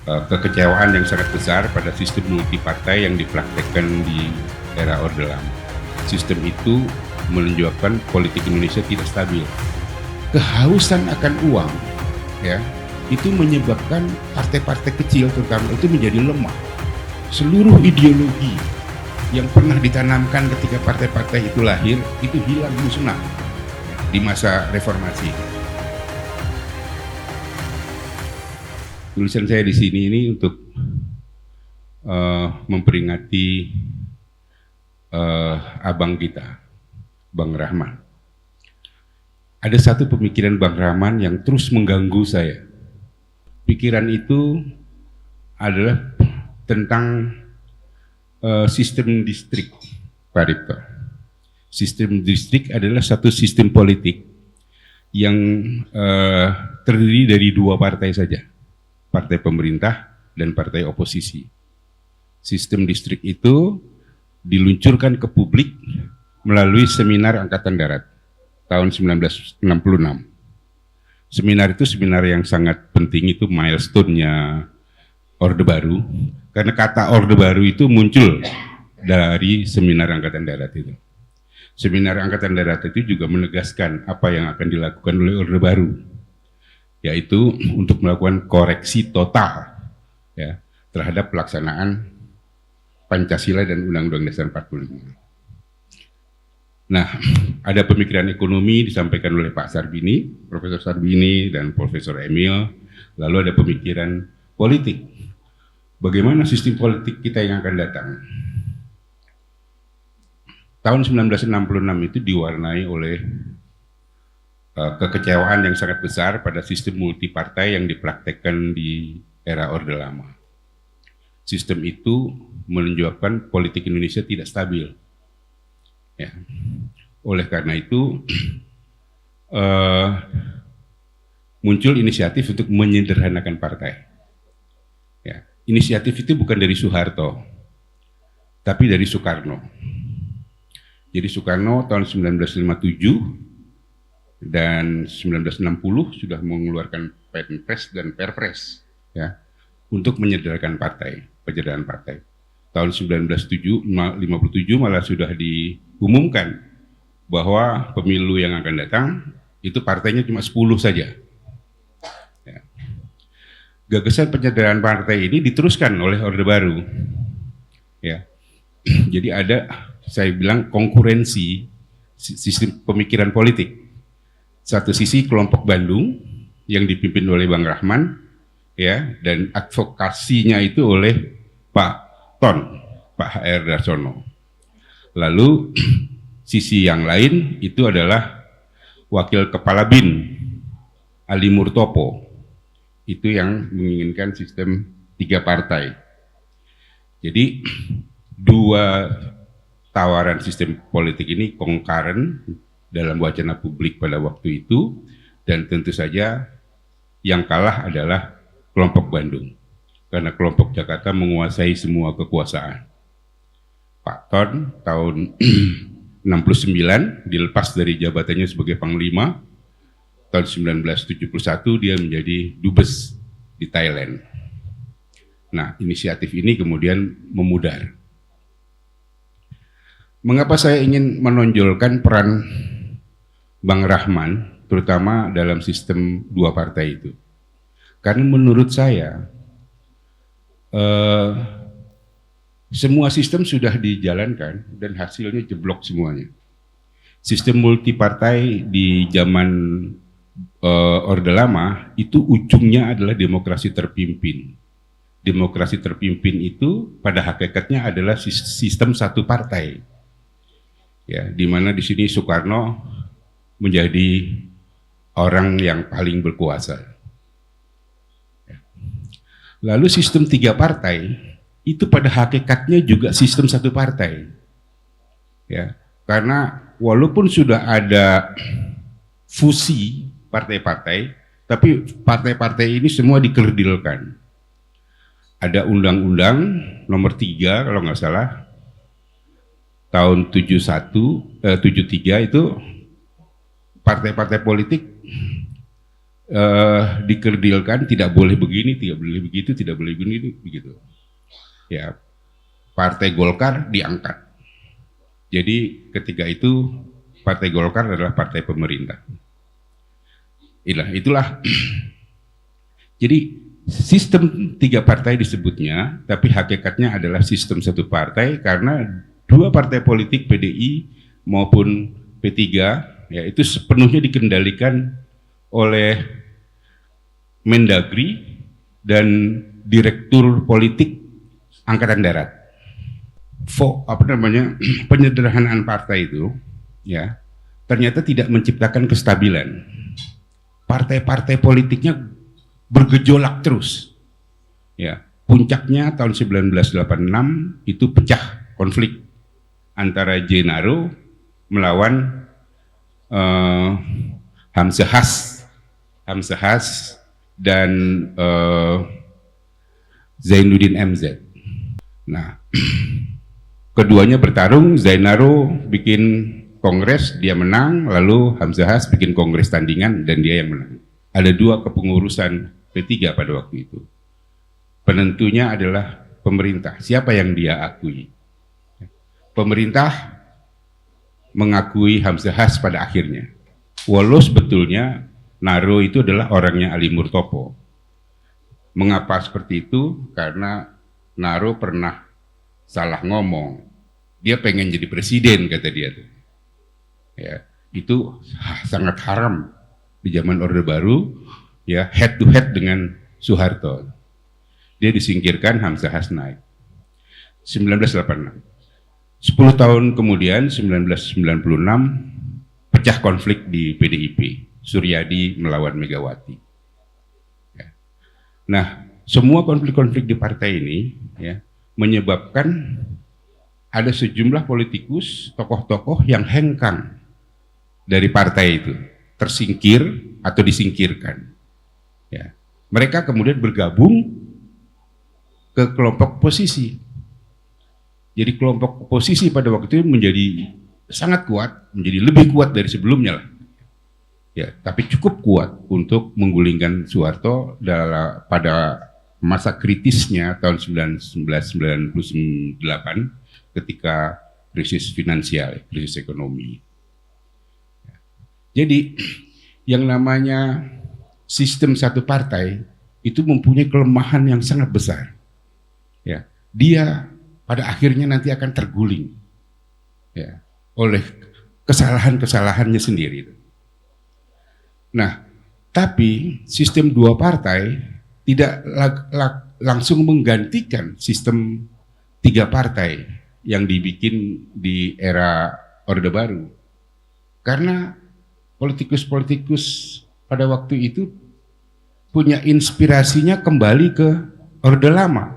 kekecewaan yang sangat besar pada sistem multipartai yang dipraktekkan di era Orde Lama. Sistem itu menunjukkan politik Indonesia tidak stabil. Kehausan akan uang, ya, itu menyebabkan partai-partai kecil terutama itu menjadi lemah. Seluruh ideologi yang pernah ditanamkan ketika partai-partai itu lahir itu hilang musnah di masa reformasi. Tulisan saya di sini ini untuk memperingati abang kita, Bang Rahman. Ada satu pemikiran Bang Rahman yang terus mengganggu saya. Pikiran itu adalah tentang sistem distrik, Pak Ripto. Sistem distrik adalah satu sistem politik yang terdiri dari dua partai saja, partai pemerintah dan partai oposisi. Sistem distrik itu diluncurkan ke publik melalui seminar Angkatan Darat tahun 1966. Seminar itu seminar yang sangat penting, itu milestone-nya Orde Baru, karena kata Orde Baru itu muncul dari seminar Angkatan Darat itu. Seminar Angkatan Darat itu juga menegaskan apa yang akan dilakukan oleh Orde Baru, yaitu untuk melakukan koreksi total, ya, terhadap pelaksanaan Pancasila dan Undang-Undang Dasar 45. Nah, ada pemikiran ekonomi disampaikan oleh Pak Sarbini, Profesor Sarbini dan Profesor Emil, lalu ada pemikiran politik. Bagaimana sistem politik kita yang akan datang? Tahun 1966 itu diwarnai oleh kekecewaan yang sangat besar pada sistem multipartai yang dipraktekkan di era Orde Lama. Sistem itu menunjukkan politik Indonesia tidak stabil. Ya. Oleh karena itu muncul inisiatif untuk menyederhanakan partai. Ya. Inisiatif itu bukan dari Soeharto, tapi dari Soekarno. Jadi Soekarno tahun 1957 dan 1960 sudah mengeluarkan Perpres dan Perpres, ya, untuk menyederhanakan partai, penyederhanaan partai. Tahun 1957 malah sudah diumumkan bahwa pemilu yang akan datang itu partainya cuma 10 saja. Ya. Gagasan penyederhanaan partai ini diteruskan oleh Orde Baru. Ya. Jadi ada, saya bilang, konkurensi sistem pemikiran politik. Satu sisi kelompok Bandung yang dipimpin oleh Bang Rahman, ya, dan advokasinya itu oleh Pak HR Darsono. Lalu sisi yang lain itu adalah Wakil Kepala BIN Ali Murtopo, itu yang menginginkan sistem 3 partai. Jadi dua tawaran sistem politik ini concurrent dalam wacana publik pada waktu itu, dan tentu saja yang kalah adalah kelompok Bandung, karena kelompok Jakarta menguasai semua kekuasaan. Pak Ton tahun 69 dilepas dari jabatannya sebagai Panglima. Tahun 1971 dia menjadi Dubes di Thailand. Nah, inisiatif ini kemudian memudar. Mengapa saya ingin menonjolkan peran Bang Rahman, terutama dalam sistem 2 partai itu? Karena menurut saya semua sistem sudah dijalankan dan hasilnya jeblok semuanya. Sistem multipartai di zaman Orde Lama itu ujungnya adalah demokrasi terpimpin. Demokrasi terpimpin itu pada hakikatnya adalah sistem satu partai. Ya, di mana di sini Soekarno menjadi orang yang paling berkuasa. Lalu sistem 3 partai itu pada hakikatnya juga sistem satu partai, ya, karena walaupun sudah ada fusi partai-partai, tapi partai-partai ini semua dikerdilkan. Ada Undang-Undang nomor 3 kalau nggak salah tahun 73 itu partai-partai politik dikerdilkan, tidak boleh begini, tidak boleh begitu, tidak boleh begini, begitu. Ya, Partai Golkar diangkat. Jadi ketika itu Partai Golkar adalah partai pemerintah. Itulah. Jadi sistem 3 partai disebutnya, tapi hakikatnya adalah sistem 1 partai karena 2 partai politik PDI maupun P3 ya itu sepenuhnya dikendalikan oleh Mendagri dan Direktur Politik Angkatan Darat. Penyederhanaan partai itu ya ternyata tidak menciptakan kestabilan. Partai-partai politiknya bergejolak terus. Ya, puncaknya tahun 1986 itu pecah konflik antara Jenaro melawan Hamzahas dan Zainuddin MZ. Nah, keduanya bertarung, Zainaro bikin kongres, dia menang, lalu Hamzahas bikin kongres tandingan dan dia yang menang. Ada 2 kepengurusan P3 pada waktu itu. Penentunya adalah pemerintah. Siapa yang dia akui? Pemerintah mengakui Hamzahas pada akhirnya. Walau sebetulnya Naro itu adalah orangnya Ali Murtopo. Mengapa seperti itu? Karena Naro pernah salah ngomong. Dia pengen jadi presiden, kata dia tuh. Ya, itu sangat haram di zaman Orde Baru, ya, head to head dengan Soeharto. Dia disingkirkan, Hamzahas naik. 1986. 10 tahun kemudian, 1996, pecah konflik di PDIP. Suryadi melawan Megawati. Ya. Nah, semua konflik-konflik di partai ini ya, menyebabkan ada sejumlah politikus, tokoh-tokoh yang hengkang dari partai itu, tersingkir atau disingkirkan. Ya. Mereka kemudian bergabung ke kelompok oposisi. Jadi kelompok oposisi pada waktu itu menjadi sangat kuat, menjadi lebih kuat dari sebelumnya lah. Ya, tapi cukup kuat untuk menggulingkan Soeharto pada masa kritisnya tahun 1998 ketika krisis finansial, krisis ekonomi. Jadi yang namanya sistem 1 partai itu mempunyai kelemahan yang sangat besar. Ya, dia pada akhirnya nanti akan terguling ya, oleh kesalahan-kesalahannya sendiri. Nah, tapi sistem 2 partai tidak langsung menggantikan sistem 3 partai yang dibikin di era Orde Baru. Karena politikus-politikus pada waktu itu punya inspirasinya kembali ke Orde Lama.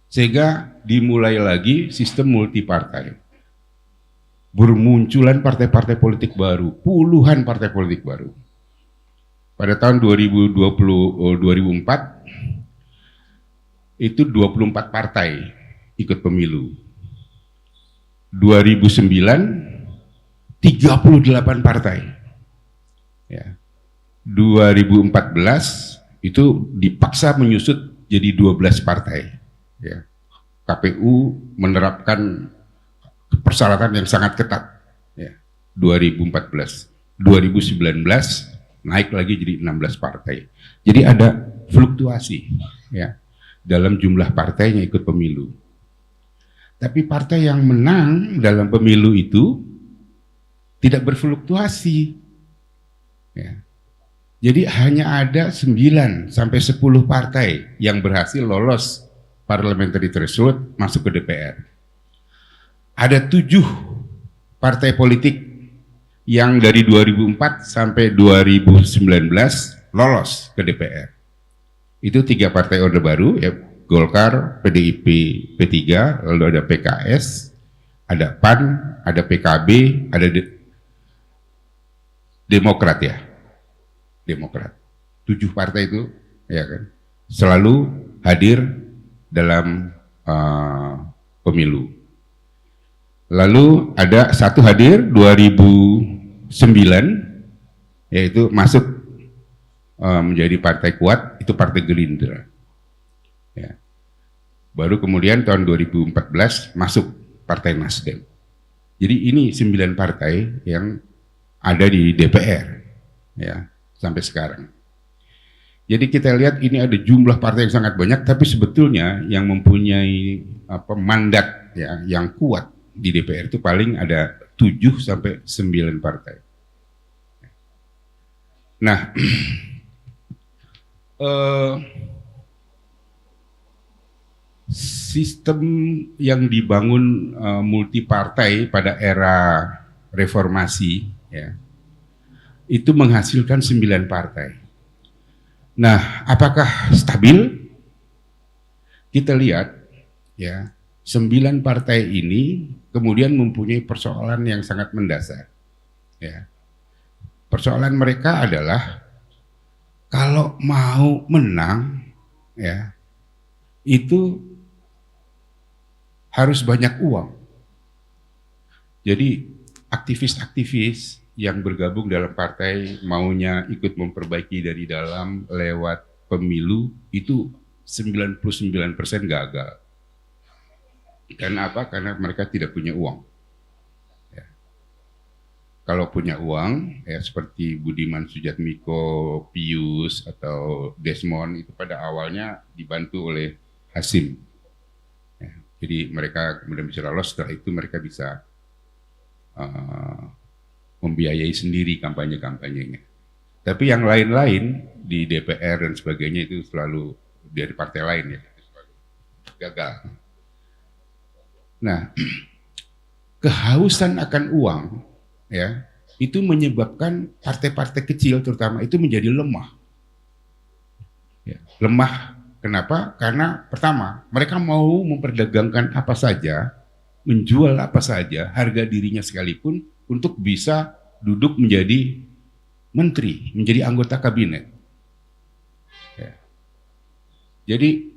Sehingga dimulai lagi sistem multipartai. Bermunculan partai-partai politik baru, puluhan partai politik baru. Pada tahun 2004 itu 24 partai ikut pemilu. 2009 38 partai. Ya. 2014 itu dipaksa menyusut jadi 12 partai. Ya. KPU menerapkan persyaratan yang sangat ketat. Ya. 2014, 2019 naik lagi jadi 16 partai. Jadi ada fluktuasi ya dalam jumlah partai yang ikut pemilu. Tapi partai yang menang dalam pemilu itu tidak berfluktuasi. Ya. Jadi hanya ada 9 sampai 10 partai yang berhasil lolos parliamentary threshold masuk ke DPR. Ada 7 partai politik yang dari 2004 sampai 2019 lolos ke DPR. Itu 3 partai Orde Baru, ya, Golkar, PDIP, P3, lalu ada PKS, ada PAN, ada PKB, ada Demokrat ya. Demokrat. 7 partai itu ya kan selalu hadir dalam pemilu. Lalu ada 1 hadir 2009 yaitu masuk menjadi partai kuat itu Partai Gerindra. Ya. Baru kemudian tahun 2014 masuk Partai Nasdem. Jadi ini 9 partai yang ada di DPR, ya, sampai sekarang. Jadi kita lihat ini ada jumlah partai yang sangat banyak, tapi sebetulnya yang mempunyai mandat ya yang kuat di DPR itu paling ada 7 sampai 9 partai. Nah, sistem yang dibangun multipartai pada era reformasi ya, itu menghasilkan 9 partai. Nah, apakah stabil? Kita lihat ya, 9 partai ini kemudian mempunyai persoalan yang sangat mendasar. Ya. Persoalan mereka adalah kalau mau menang ya, itu harus banyak uang. Jadi aktivis-aktivis yang bergabung dalam partai maunya ikut memperbaiki dari dalam lewat pemilu itu 99% gagal. Karena apa? Karena mereka tidak punya uang. Ya. Kalau punya uang, ya seperti Budiman Sujatmiko, Pius atau Desmond itu pada awalnya dibantu oleh Hasim. Jadi mereka kemudian bisa lolos, setelah itu mereka bisa membiayai sendiri kampanye-kampanyenya. Tapi yang lain-lain di DPR dan sebagainya itu selalu dari partai lain ya, selalu gagal. Nah, kehausan akan uang ya itu menyebabkan partai-partai kecil terutama itu menjadi lemah. Ya, lemah. Kenapa? Karena pertama, mereka mau memperdagangkan apa saja, menjual apa saja, harga dirinya sekalipun untuk bisa duduk menjadi menteri, menjadi anggota kabinet. Ya. Jadi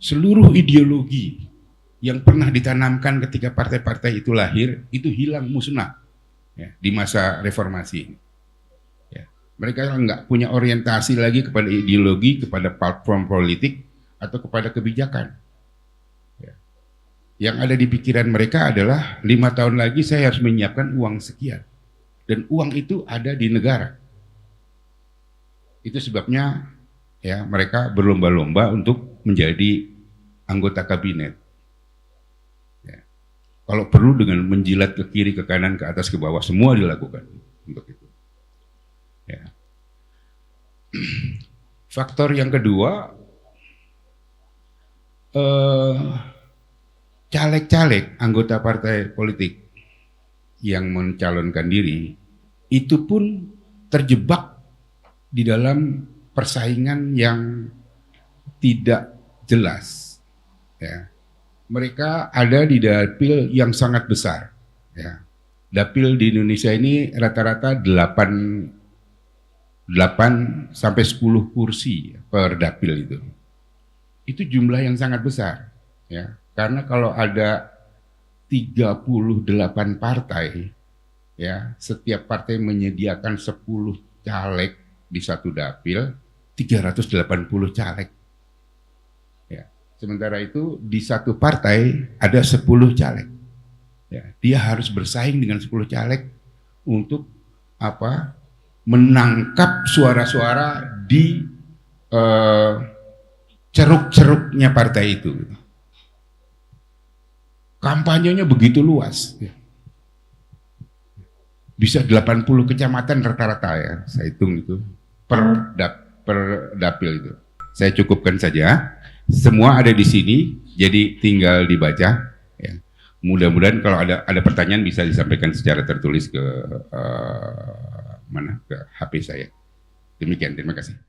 seluruh ideologi yang pernah ditanamkan ketika partai-partai itu lahir, itu hilang musnah ya, di masa reformasi. Mereka nggak punya orientasi lagi kepada ideologi, kepada platform politik, atau kepada kebijakan. Ya. Yang ada di pikiran mereka adalah 5 tahun lagi saya harus menyiapkan uang sekian. Dan uang itu ada di negara. Itu sebabnya ya mereka berlomba-lomba untuk menjadi anggota kabinet. Ya. Kalau perlu dengan menjilat ke kiri, ke kanan, ke atas, ke bawah, semua dilakukan untuk itu. Ya. Faktor yang kedua, caleg-caleg anggota partai politik yang mencalonkan diri itu pun terjebak di dalam persaingan yang tidak jelas. Ya. Mereka ada di dapil yang sangat besar. Ya. Dapil di Indonesia ini rata-rata 8 sampai 10 kursi per dapil itu. Itu jumlah yang sangat besar. Ya. Karena kalau ada 38 partai, ya setiap partai menyediakan 10 caleg di satu dapil, 380 caleg. Ya. Sementara itu di satu partai ada 10 caleg. Ya. Dia harus bersaing dengan 10 caleg untuk apa? Menangkap suara-suara di ceruk-ceruknya partai itu. Kampanyenya begitu luas. Bisa 80 kecamatan rata-rata ya, saya hitung itu per dapil itu. Saya cukupkan saja. Semua ada di sini, jadi tinggal dibaca. Ya. Mudah-mudahan kalau ada pertanyaan bisa disampaikan secara tertulis ke ke HP saya. Demikian, terima kasih.